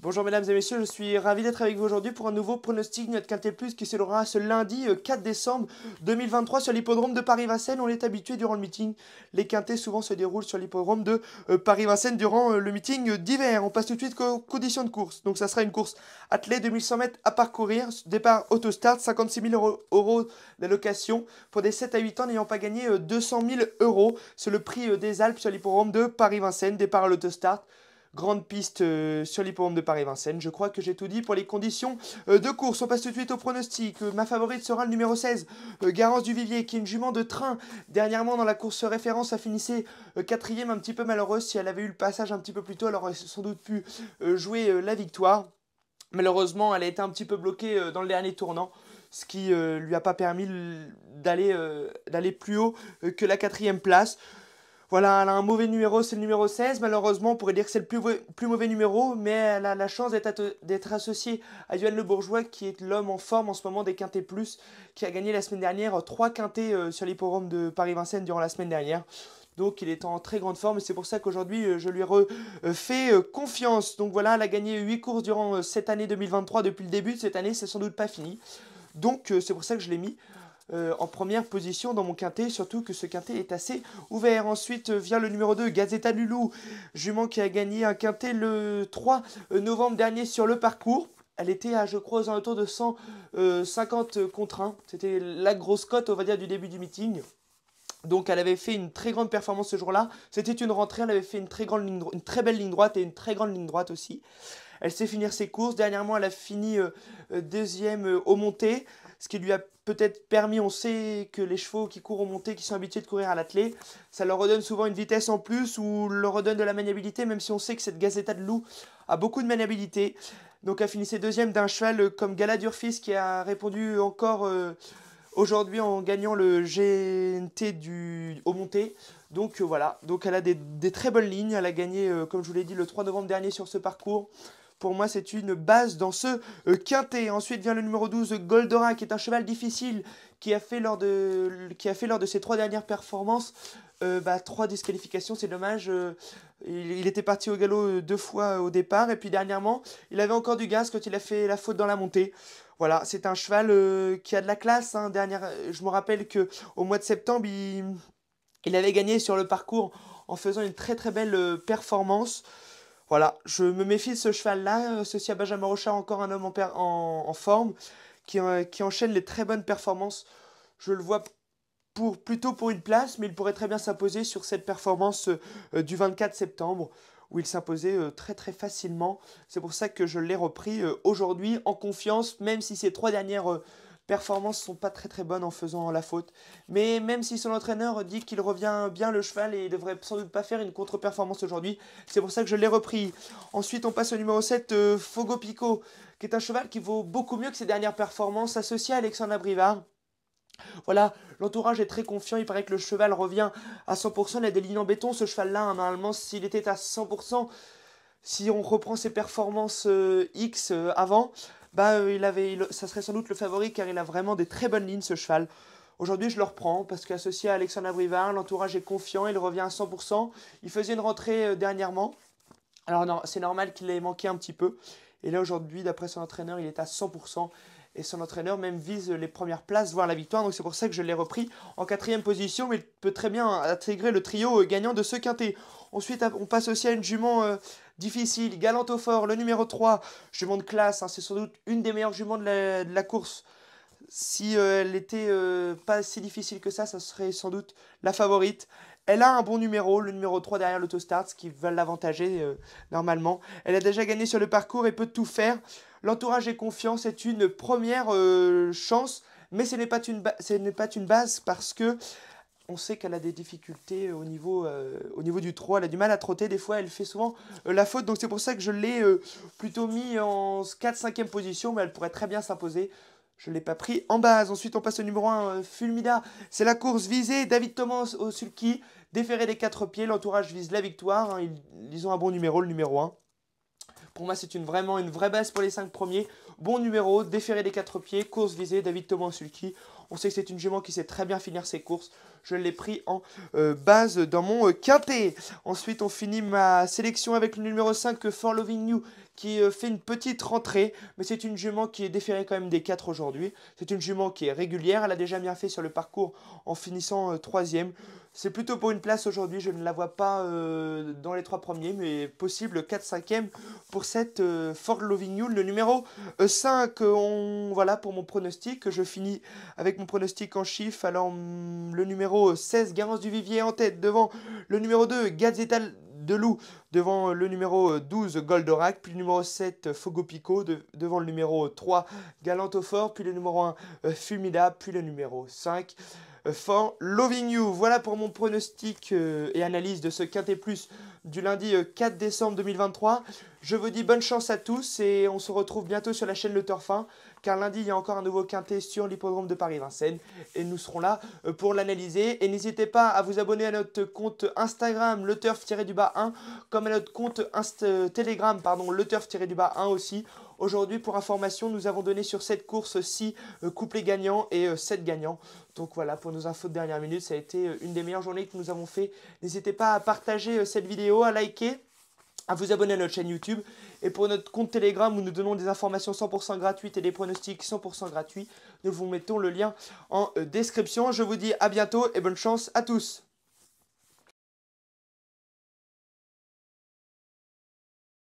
Bonjour mesdames et messieurs, je suis ravi d'être avec vous aujourd'hui pour un nouveau pronostic Notre Quintet Plus qui se déroulera ce lundi 4 décembre 2023 sur l'hippodrome de Paris-Vincennes. On est habitué durant le meeting, les quintets souvent se déroulent sur l'hippodrome de Paris-Vincennes durant le meeting d'hiver. On passe tout de suite aux conditions de course. Donc ça sera une course attelée, 2100 mètres à parcourir, départ autostart, 56 000 euros d'allocation pour des 7 à 8 ans n'ayant pas gagné 200 000 euros. C'est le prix des Alpes sur l'hippodrome de Paris-Vincennes, départ à l'autostart. Grande piste sur l'hippodrome de Paris-Vincennes. Je crois que j'ai tout dit pour les conditions de course. On passe tout de suite au pronostic. Ma favorite sera le numéro 16, Garance du Vivier, qui est une jument de train. Dernièrement, dans la course référence, a finissé quatrième, un petit peu malheureuse. Si elle avait eu le passage un petit peu plus tôt, elle aurait sans doute pu jouer la victoire. Malheureusement, elle a été un petit peu bloquée dans le dernier tournant, ce qui lui a pas permis d'aller plus haut que la quatrième place. Voilà, elle a un mauvais numéro, c'est le numéro 16. Malheureusement, on pourrait dire que c'est le plus mauvais numéro, mais elle a la chance d'être associée à Yoann Le Bourgeois, qui est l'homme en forme en ce moment des Quintets Plus, qui a gagné la semaine dernière 3 Quintets sur l'hippodrome de Paris-Vincennes durant la semaine dernière. Donc il est en très grande forme et c'est pour ça qu'aujourd'hui je lui refais confiance. Donc voilà, elle a gagné 8 courses durant cette année 2023 depuis le début de cette année, c'est sans doute pas fini. Donc c'est pour ça que je l'ai mis en première position dans mon quintet, surtout que ce quintet est assez ouvert. Ensuite vient le numéro 2, Gazeta Lulou, jument qui a gagné un quintet le 3 novembre dernier sur le parcours. Elle était à, je crois, aux alentours de 150 contre 1. C'était la grosse cote, on va dire, du début du meeting. Donc elle avait fait une très grande performance ce jour-là. C'était une rentrée, elle avait fait une très belle ligne droite et une très grande ligne droite aussi. Elle sait finir ses courses. Dernièrement, elle a fini deuxième au monté, ce qui lui a peut-être permis, on sait que les chevaux qui courent au monté, qui sont habitués de courir à l'attelé, ça leur redonne souvent une vitesse en plus ou leur redonne de la maniabilité, même si on sait que cette Gazeta de Loup a beaucoup de maniabilité. Donc elle finissait deuxième d'un cheval comme Gala Durfis qui a répondu encore aujourd'hui en gagnant le GNT au monté. Donc voilà, donc elle a des très bonnes lignes. Elle a gagné, comme je vous l'ai dit, le 3 novembre dernier sur ce parcours. Pour moi, c'est une base dans ce quintet. Ensuite vient le numéro 12, Goldora, qui est un cheval difficile, qui a fait lors de ses 3 dernières performances 3 disqualifications, c'est dommage. Il était parti au galop 2 fois au départ, et puis dernièrement, il avait encore du gaz quand il a fait la faute dans la montée. Voilà, c'est un cheval qui a de la classe. Hein. Je me rappelle qu'au mois de septembre, il avait gagné sur le parcours en faisant une très très belle performance. Voilà, je me méfie de ce cheval-là, associé à Benjamin Rochard, encore un homme en forme, qui enchaîne les très bonnes performances. Je le vois plutôt pour une place, mais il pourrait très bien s'imposer sur cette performance du 24 septembre, où il s'imposait très très facilement. C'est pour ça que je l'ai repris aujourd'hui en confiance, même si ces 3 dernières performances sont pas très très bonnes en faisant la faute. Mais même si son entraîneur dit qu'il revient bien le cheval et il devrait sans doute pas faire une contre-performance aujourd'hui, c'est pour ça que je l'ai repris. Ensuite on passe au numéro 7, Fogo Pico, qui est un cheval qui vaut beaucoup mieux que ses dernières performances, associé à Alexandre Abrivard. Voilà, l'entourage est très confiant, il paraît que le cheval revient à 100%, il a des lignes en béton, ce cheval-là, hein, normalement, s'il était à 100%, si on reprend ses performances X avant, ça serait sans doute le favori car il a vraiment des très bonnes lignes ce cheval. Aujourd'hui, je le reprends parce qu'associé à Alexandre Abrivard, l'entourage est confiant, il revient à 100%. Il faisait une rentrée dernièrement. Alors non, c'est normal qu'il ait manqué un petit peu. Et là aujourd'hui, d'après son entraîneur, il est à 100%. Et son entraîneur même vise les premières places, voire la victoire. Donc c'est pour ça que je l'ai repris en quatrième position. Mais il peut très bien intégrer le trio gagnant de ce quintet. Ensuite, on passe aussi à une jument difficile, galante au fort, le numéro 3, jument de classe. Hein, c'est sans doute une des meilleures juments de la course. Si elle n'était pas si difficile que ça serait sans doute la favorite. Elle a un bon numéro, le numéro 3 derrière l'autostart, ce qui va l'avantager normalement. Elle a déjà gagné sur le parcours et peut tout faire. L'entourage est confiant, c'est une première chance, mais ce n'est pas une base parce que on sait qu'elle a des difficultés au niveau du trot. Elle a du mal à trotter, des fois elle fait souvent la faute, donc c'est pour ça que je l'ai plutôt mis en 4-5e position, mais elle pourrait très bien s'imposer. Je ne l'ai pas pris en base. Ensuite, on passe au numéro 1, Fulmida. C'est la course visée. David Thomas au sulky. Déféré des 4 pieds. L'entourage vise la victoire. Hein. Ils ont un bon numéro, le numéro 1. Pour moi, c'est vraiment une vraie base pour les 5 premiers. Bon numéro, déféré des 4 pieds. Course visée. David Thomas au sulky. On sait que c'est une jument qui sait très bien finir ses courses. je l'ai pris en base dans mon quintet. Ensuite, on finit ma sélection avec le numéro 5, For Loving You, qui fait une petite rentrée, mais c'est une jument qui est déférée quand même des 4 aujourd'hui. C'est une jument qui est régulière, elle a déjà bien fait sur le parcours en finissant 3e. C'est plutôt pour une place aujourd'hui, je ne la vois pas dans les 3 premiers, mais possible 4-5e pour cette For Loving You. Le numéro 5, voilà pour mon pronostic. Je finis avec mon pronostic en chiffres. Alors le numéro 16, Garance du Vivier en tête, devant le numéro 2, Gazeta de Loup, devant le numéro 12, Goldorak, puis le numéro 7, Fogo Pico, devant le numéro 3, Galantofort, puis le numéro 1, Fulmida, puis le numéro 5, For Loving You. Voilà pour mon pronostic et analyse de ce Quintet Plus du lundi 4 décembre 2023. Je vous dis bonne chance à tous et on se retrouve bientôt sur la chaîne Le Turf 1, car lundi il y a encore un nouveau Quintet sur l'hippodrome de Paris-Vincennes et nous serons là pour l'analyser. Et n'hésitez pas à vous abonner à notre compte Instagram Le Turf-1, comme à notre compte Telegram, Le Turf-1 aussi. Aujourd'hui, pour information, nous avons donné sur cette course 6 couplets gagnants et 7 gagnants. Donc voilà, pour nos infos de dernière minute, ça a été une des meilleures journées que nous avons fait. N'hésitez pas à partager cette vidéo, à liker, à vous abonner à notre chaîne YouTube. Et pour notre compte Telegram où nous donnons des informations 100% gratuites et des pronostics 100% gratuits, nous vous mettons le lien en description. Je vous dis à bientôt et bonne chance à tous.